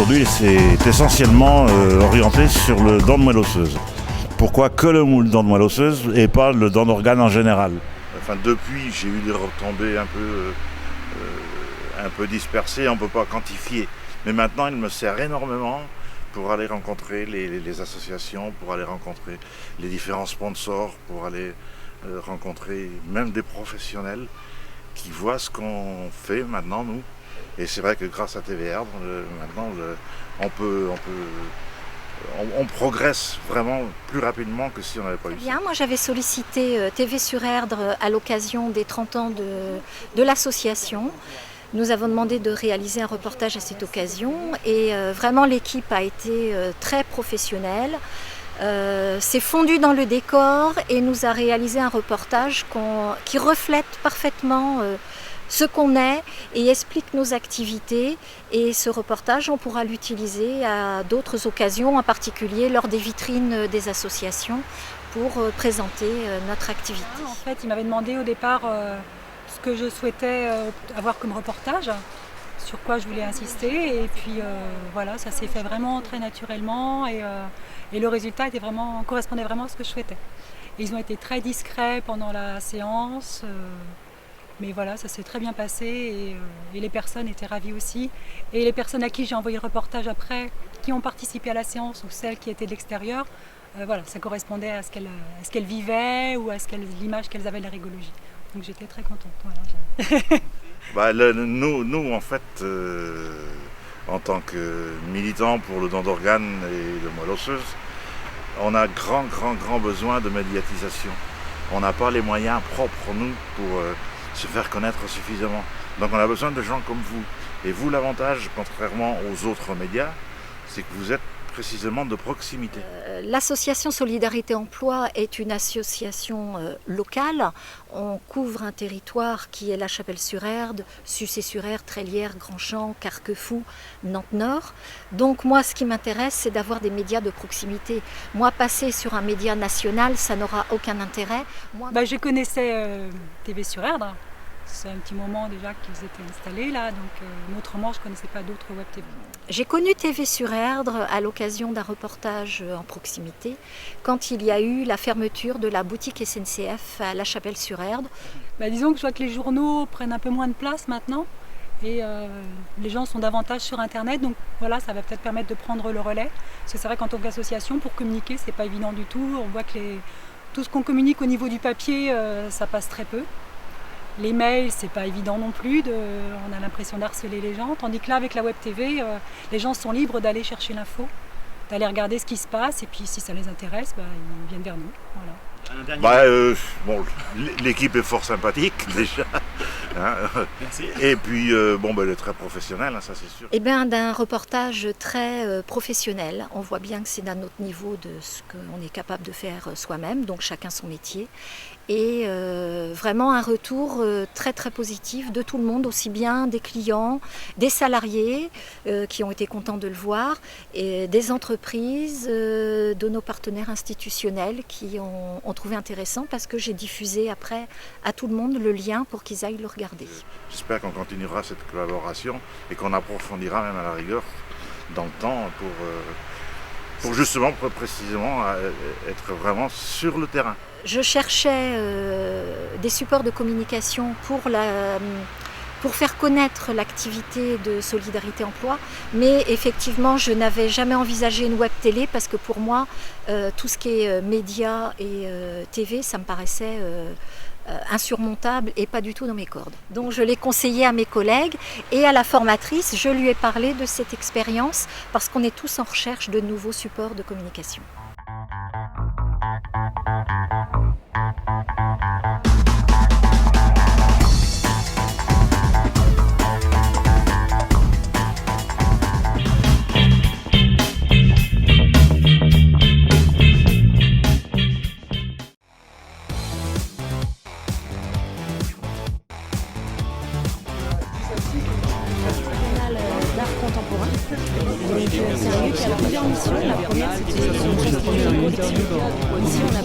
aujourd'hui, c'est essentiellement orienté sur le dent de moelle osseuse. Pourquoi que le dent de moelle osseuse et pas le dent d'organe en général? Enfin, depuis, j'ai eu des retombées un peu dispersées, on ne peut pas quantifier. Mais maintenant, il me sert énormément pour aller rencontrer les associations, pour aller rencontrer les différents sponsors, pour aller rencontrer même des professionnels qui voient ce qu'on fait maintenant, nous. Et c'est vrai que grâce à TVR, maintenant, on progresse vraiment plus rapidement que si on n'avait pas eu ça. Bien, moi j'avais sollicité TV sur Erdre à l'occasion des 30 ans de l'association. Nous avons demandé de réaliser un reportage à cette occasion et vraiment l'équipe a été très professionnelle. S'est fondu dans le décor et nous a réalisé un reportage qui reflète parfaitement ce qu'on est et explique nos activités. Et ce reportage, on pourra l'utiliser à d'autres occasions, en particulier lors des vitrines des associations, pour présenter notre activité. En fait, il m'avait demandé au départ ce que je souhaitais avoir comme reportage, sur quoi je voulais insister. Et puis voilà, ça s'est fait vraiment très naturellement et le résultat correspondait vraiment à ce que je souhaitais. Et ils ont été très discrets pendant la séance. Mais voilà, ça s'est très bien passé et les personnes étaient ravies aussi. Et les personnes à qui j'ai envoyé le reportage après, qui ont participé à la séance ou celles qui étaient de l'extérieur, voilà, ça correspondait à ce qu'elles vivaient ou à l'image qu'elles avaient de la régologie. Donc j'étais très contente. Voilà. Nous, en fait, en tant que militants pour le don d'organes et de moelle osseuse, on a grand besoin de médiatisation. On n'a pas les moyens propres, nous, pour se faire connaître suffisamment. Donc on a besoin de gens comme vous. Et vous, l'avantage, contrairement aux autres médias, c'est que vous êtes précisément de proximité. L'association Solidarité Emploi est une association locale. On couvre un territoire qui est La Chapelle-sur-Erdre, Sucé-sur-Erdre, Trélières, Grandchamp, Carquefou, Nantes-Nord. Donc moi, ce qui m'intéresse, c'est d'avoir des médias de proximité. Moi, passer sur un média national, ça n'aura aucun intérêt. Je connaissais TV sur Erdre. C'est un petit moment déjà qu'ils étaient installés là, donc autrement je ne connaissais pas d'autres web TV. J'ai connu TV sur Erdre à l'occasion d'un reportage en proximité, quand il y a eu la fermeture de la boutique SNCF à La Chapelle-sur-Erdre. Disons que je vois que les journaux prennent un peu moins de place maintenant et les gens sont davantage sur Internet, donc voilà, ça va peut-être permettre de prendre le relais. Parce que c'est vrai qu'en tant qu'association, pour communiquer, c'est pas évident du tout. On voit que tout ce qu'on communique au niveau du papier, ça passe très peu. Les mails, c'est pas évident non plus, on a l'impression d'harceler les gens, tandis que là, avec la web TV, les gens sont libres d'aller chercher l'info, d'aller regarder ce qui se passe, et puis si ça les intéresse, ils viennent vers nous. Voilà. L'équipe est fort sympathique déjà. Merci. Et puis, elle est très professionnelle, ça c'est sûr. D'un reportage très professionnel. On voit bien que c'est d'un autre niveau de ce qu'on est capable de faire soi-même, donc chacun son métier. Et vraiment un retour très positif de tout le monde, aussi bien des clients, des salariés qui ont été contents de le voir, et des entreprises, de nos partenaires institutionnels qui ont trouvé intéressant parce que j'ai diffusé après à tout le monde le lien pour qu'ils aillent le regarder. J'espère qu'on continuera cette collaboration et qu'on approfondira même à la rigueur dans le temps pour justement, précisément, être vraiment sur le terrain. Je cherchais des supports de communication pour faire connaître l'activité de Solidarité Emploi, mais effectivement, je n'avais jamais envisagé une web télé parce que pour moi, tout ce qui est médias et TV, ça me paraissait insurmontable et pas du tout dans mes cordes. Donc je l'ai conseillé à mes collègues et à la formatrice, je lui ai parlé de cette expérience parce qu'on est tous en recherche de nouveaux supports de communication. D'art contemporain. Donc c'est un lieu qui a plusieurs missions. La première, c'est une gestion collective. Ici, on a